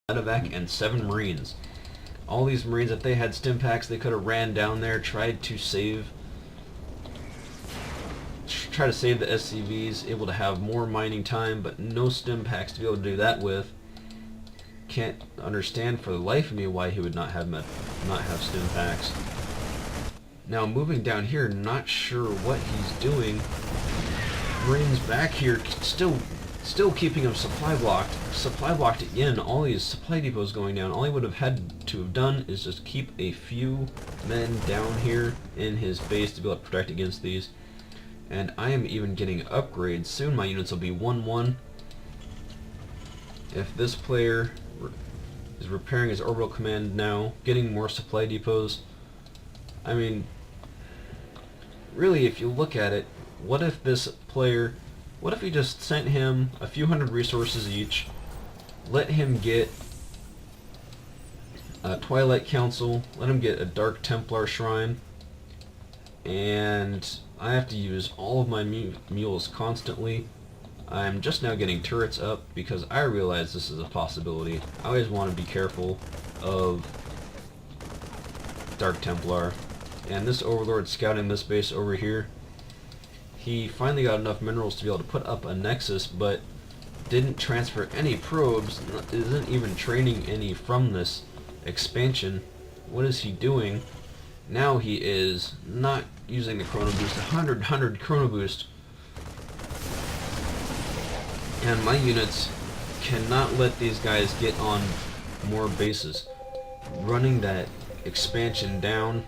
medevac and 7 Marines. All these Marines, if they had stim packs, they could have ran down there, tried to save the SCVs, able to have more mining time, but no stim packs to be able to do that with. Can't understand for the life of me why he would not have stim packs. Now moving down here, not sure what he's doing. Marines back here still keeping him supply blocked again. All these supply depots going down. All he would have had to have done is just keep a few men down here in his base to be able to protect against these. And I am even getting upgrades. Soon my units will be 1-1. If this player is repairing his orbital command now, getting more supply depots. I mean, really, if you look at it, what if he just sent him a few hundred resources each, let him get a Twilight Council, let him get a Dark Templar Shrine, and I have to use all of my mules constantly. I'm just now getting turrets up because I realize this is a possibility. I always want to be careful of Dark Templar. And this Overlord scouting this base over here, he finally got enough minerals to be able to put up a Nexus, but didn't transfer any probes, isn't even training any from this expansion. What is he doing? Now he is not using the Chrono Boost, 100 Chrono Boost. And my units cannot let these guys get on more bases. Running that expansion down,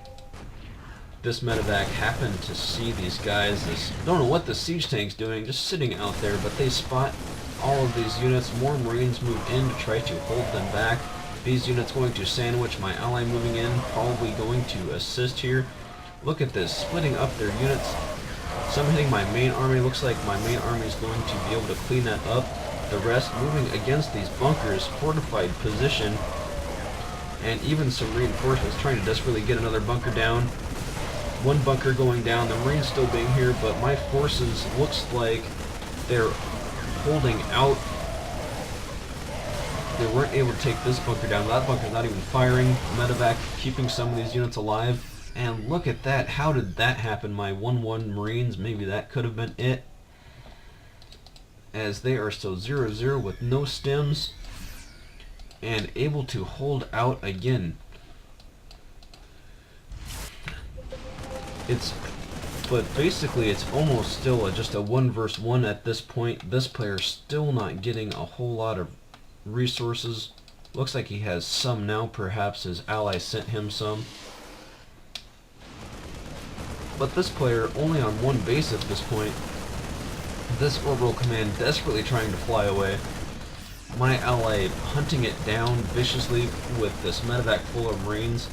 this medevac happened to see these guys. Don't know what the siege tank's doing, just sitting out there, but they spot all of these units. More Marines move in to try to hold them back. These units going to sandwich my ally moving in, probably going to assist here. Look at this, splitting up their units. Some hitting my main army. Looks like my main army is going to be able to clean that up. The rest moving against these bunkers, fortified position, and even some reinforcements trying to desperately get another bunker down. One bunker going down, the Marines still being here, but my forces looks like they're holding out. They weren't able to take this bunker down. That bunker's not even firing. Medevac keeping some of these units alive. And look at that. How did that happen? My 1-1 Marines, maybe that could have been it. As they are still 0-0 with no stims. And able to hold out again. But basically it's almost still just a 1 versus 1 at this point. This player's still not getting a whole lot of resources. Looks like he has some now. Perhaps his ally sent him some. But this player only on one base at this point. This orbital command desperately trying to fly away. My ally hunting it down viciously with this medevac full of Marines.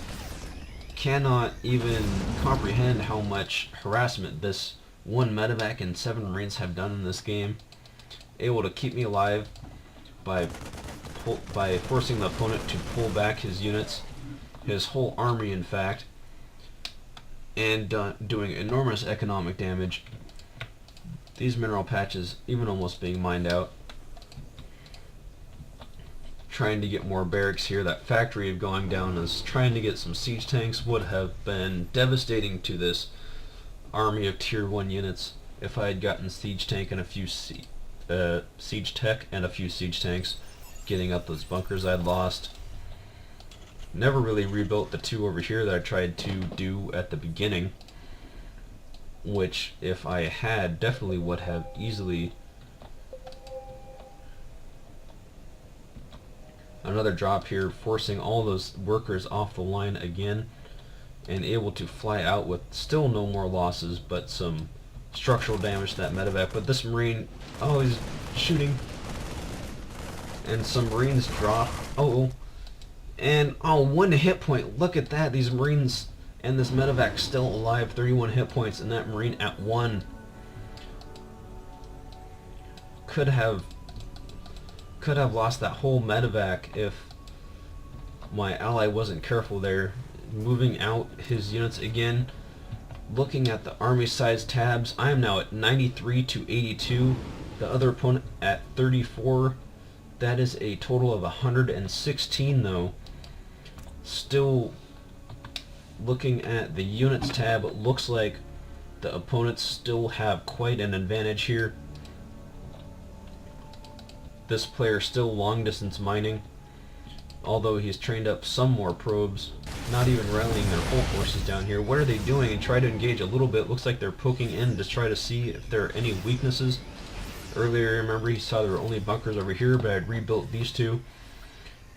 Cannot even comprehend how much harassment this one medevac and 7 Marines have done in this game. Able to keep me alive by forcing the opponent to pull back his units, his whole army in fact, and doing enormous economic damage. These mineral patches even almost being mined out. Trying to get more barracks here. That factory going down is trying to get some siege tanks. Would have been devastating to this army of tier 1 units if I had gotten siege tank and a few siege tech and a few siege tanks, getting up those bunkers I'd lost. Never really rebuilt the 2 over here that I tried to do at the beginning, which if I had definitely would have easily. Another drop here, forcing all those workers off the line again, and able to fly out with still no more losses, but some structural damage to that medevac. But this Marine, oh, he's shooting, and some Marines drop. And 1 hit point. Look at that. These Marines and this medevac still alive. 31 hit points, and that Marine at 1. Could have lost that whole medevac if my ally wasn't careful there. Moving out his units again. Looking at the army size tabs, I am now at 93 to 82. The other opponent at 34. That is a total of 116 though. Still looking at the units tab, it looks like the opponents still have quite an advantage here. This player still long distance mining, although he's trained up some more probes, not even rallying their whole forces down here. What are they doing? And try to engage a little bit. Looks like they're poking in to try to see if there are any weaknesses. Earlier, remember, he saw there were only bunkers over here, but I'd rebuilt these two.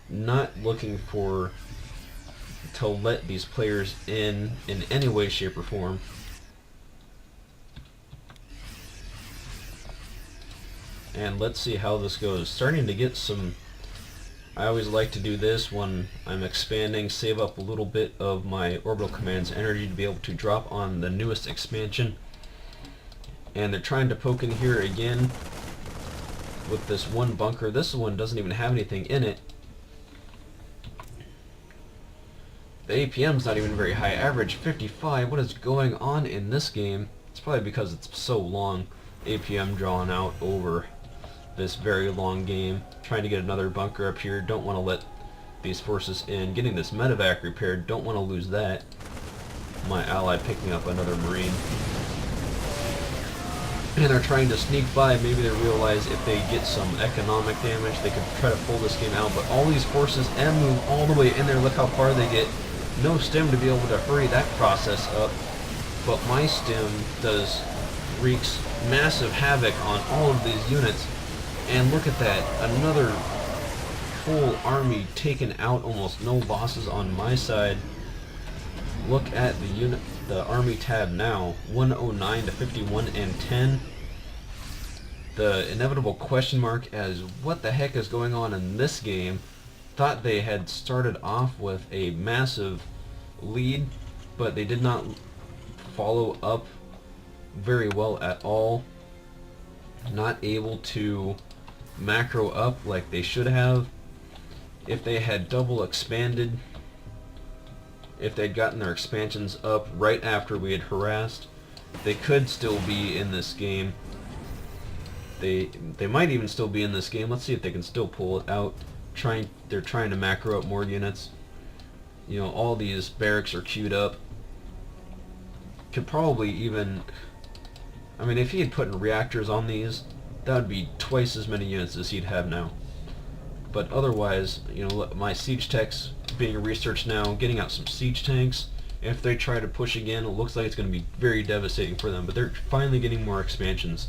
Not looking for to let these players in any way, shape, or form. And let's see how this goes. Starting to get some... I always like to do this when I'm expanding, save up a little bit of my orbital command's energy to be able to drop on the newest expansion. And they're trying to poke in here again with this one bunker. This one doesn't even have anything in it. The APM's not even very high. Average 55. What is going on in this game? It's probably because it's so long. APM drawn out over this very long game. Trying to get another bunker up here. Don't want to let these forces in. Getting this medevac repaired. Don't want to lose that. My ally picking up another marine. And they're trying to sneak by. Maybe they realize if they get some economic damage, they could try to pull this game out. But all these forces and move all the way in there. Look how far they get. No stim to be able to hurry that process up. But my stim wreaks massive havoc on all of these units. And look at that. Another full army taken out. Almost no losses on my side. Look at the army tab now. 109 to 51 and 10. The inevitable question mark as what the heck is going on in this game. Thought they had started off with a massive lead, but they did not follow up very well at all. Not able to macro up like they should have. If they had double expanded, if they'd gotten their expansions up right after we had harassed, they could still be in this game. They might even still be in this game. Let's see if they can still pull it out. They're trying to macro up more units. You know, all these barracks are queued up. Could probably even... I mean, if he had put in reactors on these, that would be twice as many units as he'd have now. But otherwise, you know, my siege techs being researched now, getting out some siege tanks. If they try to push again, it looks like it's going to be very devastating for them. But they're finally getting more expansions.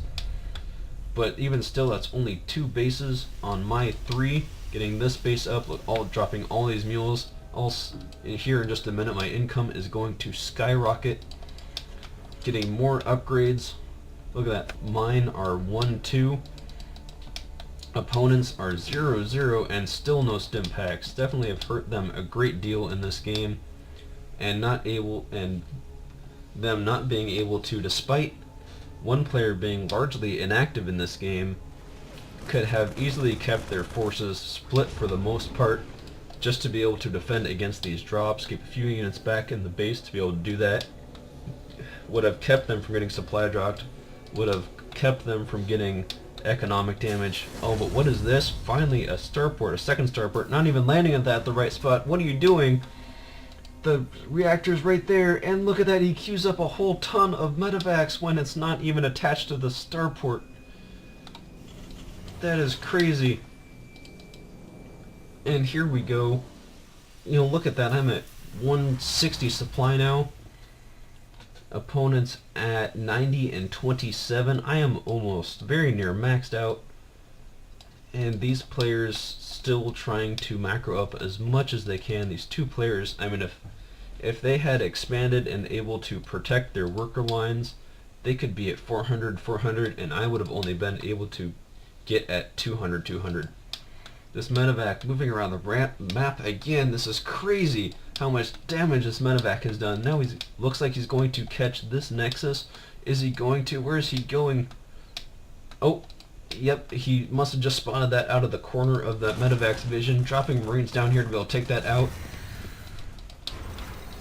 But even still, that's only 2 bases on my 3. Getting this base up, dropping all these mules. Here in just a minute, my income is going to skyrocket. Getting more upgrades. Look at that. Mine are 1-2. Opponents are 0-0 and still no stim packs. Definitely have hurt them a great deal in this game. And them not being able to, despite one player being largely inactive in this game, could have easily kept their forces split for the most part just to be able to defend against these drops. Keep a few units back in the base to be able to do that. Would have kept them from getting supply dropped. Would have kept them from getting economic damage. Oh, but what is this? Finally a starport, a second starport. Not even landing at the right spot. What are you doing? The reactor's right there, and look at that, he queues up a whole ton of medevacs when it's not even attached to the starport. That is crazy. And here we go. You know, look at that, I'm at 160 supply now. Opponents at 90 and 27. I am almost very near maxed out. And these players still trying to macro up as much as they can. These 2 players, I mean, if they had expanded and able to protect their worker lines, they could be at 400, and I would have only been able to get at 200. This medevac moving around the map again. This is crazy how much damage this medevac has done. Now he looks like he's going to catch this nexus. Is he going to? Where is he going? Oh, yep, he must have just spotted that out of the corner of that medevac's vision, dropping marines down here to be able to take that out.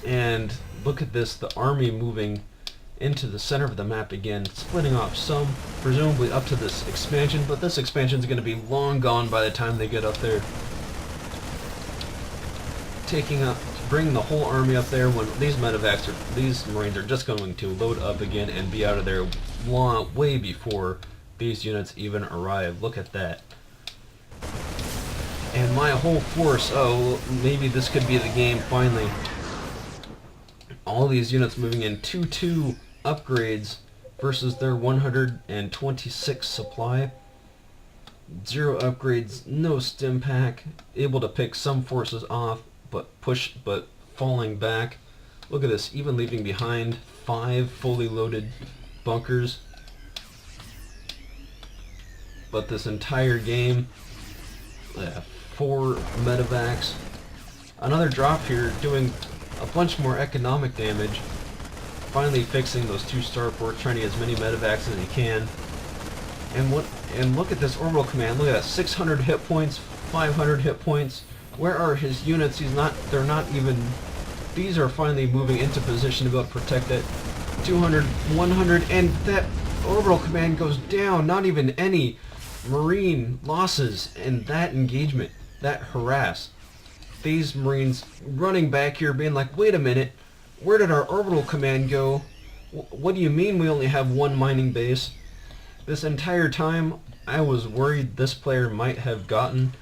And look at this, the army moving into the center of the map again, splitting off some, presumably up to this expansion, but this expansion is going to be long gone by the time they get up there. Bringing the whole army up there when these these Marines are just going to load up again and be out of there way before these units even arrive. Look at that. And my whole force, oh, maybe this could be the game finally. All these units moving in 2-2 upgrades versus their 126 supply. 0 upgrades, no stim pack, able to pick some forces off, but falling back. Look at this, even leaving behind 5 fully loaded bunkers. But this entire game, 4 medevacs. Another drop here, doing a bunch more economic damage. Finally fixing those 2 starports, trying to get as many medevacs as he can. And look at this orbital command. Look at that, 600 hit points, 500 hit points. Where are his units? They're not even. These are finally moving into position to be able to protect it. 200, 100, and that orbital command goes down. Not even any Marine losses in that engagement, that harass. These Marines running back here being like, wait a minute, where did our orbital command go? What do you mean we only have 1 mining base? This entire time I was worried this player might have gotten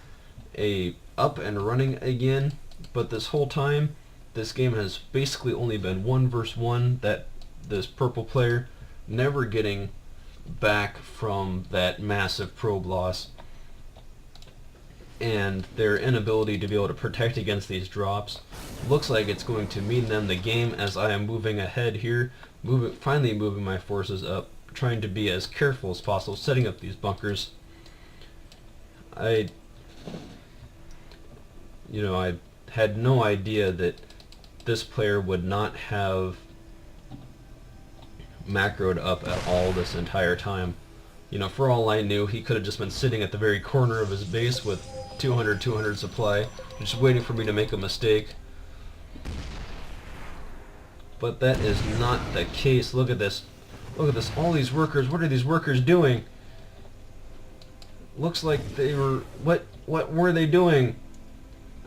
up and running again, but this whole time this game has basically only been 1 versus 1, that this purple player never getting back from that massive probe loss, and their inability to be able to protect against these drops looks like it's going to mean them the game as I am moving ahead here, finally moving my forces up, trying to be as careful as possible, setting up these bunkers. I had no idea that this player would not have macroed up at all this entire time. For all I knew, he could have just been sitting at the very corner of his base with 200 supply, just waiting for me to make a mistake. But that is not the case. Look at this. Look at this. All these workers. What are these workers doing? Looks like they were... What were they doing?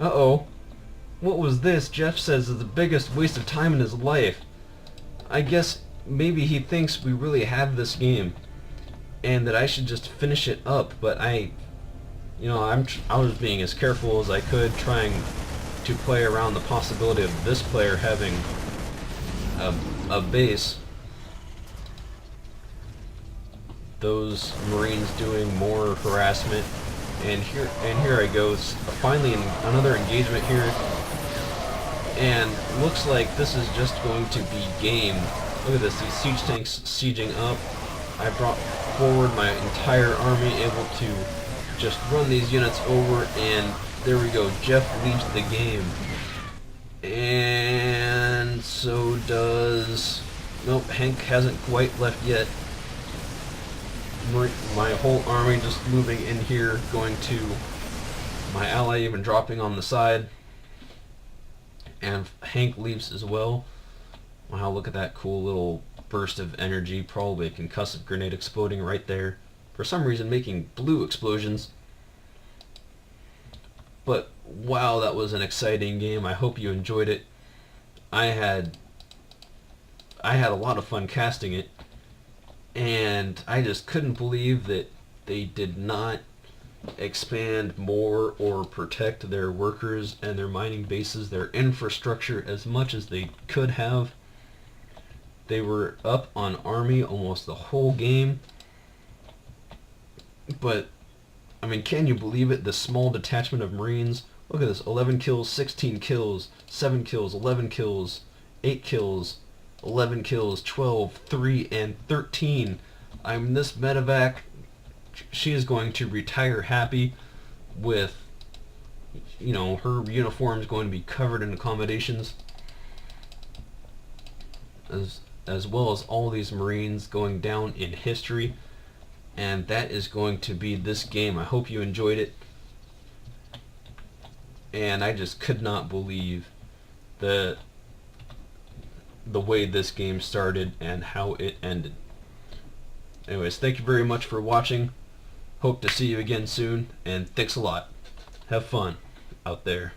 Uh-oh. What was this? Jeff says is the biggest waste of time in his life. I guess maybe he thinks we really have this game and that I should just finish it up, but I was being as careful as I could, trying to play around the possibility of this player having a base. Those Marines doing more harassment, and here I go. Finally, another engagement here, and looks like this is just going to be game. Look at this, these siege tanks sieging up. I brought forward my entire army, able to just run these units over, and there we go. Jeff leads the game. And so does... Nope, Hank hasn't quite left yet. My whole army just moving in here, going to my ally even dropping on the side. And Hank leaves as well. Wow, look at that cool little burst of energy, probably a concussive grenade exploding right there. For some reason making blue explosions. But wow, that was an exciting game. I hope you enjoyed it. I had a lot of fun casting it, and I just couldn't believe that they did not expand more or protect their workers and their mining bases, their infrastructure, as much as they could have. They were up on army almost the whole game. But, I mean, can you believe it? The small detachment of Marines. Look at this. 11 kills, 16 kills, 7 kills, 11 kills, 8 kills, 11 kills, 12, 3, and 13. I mean, this medevac, she is going to retire happy with, her uniform is going to be covered in accommodations. As well as all these Marines going down in history. And that is going to be this game. I hope you enjoyed it. And I just could not believe the the way this game started and how it ended. Anyways, thank you very much for watching. Hope to see you again soon, and thanks a lot. Have fun out there.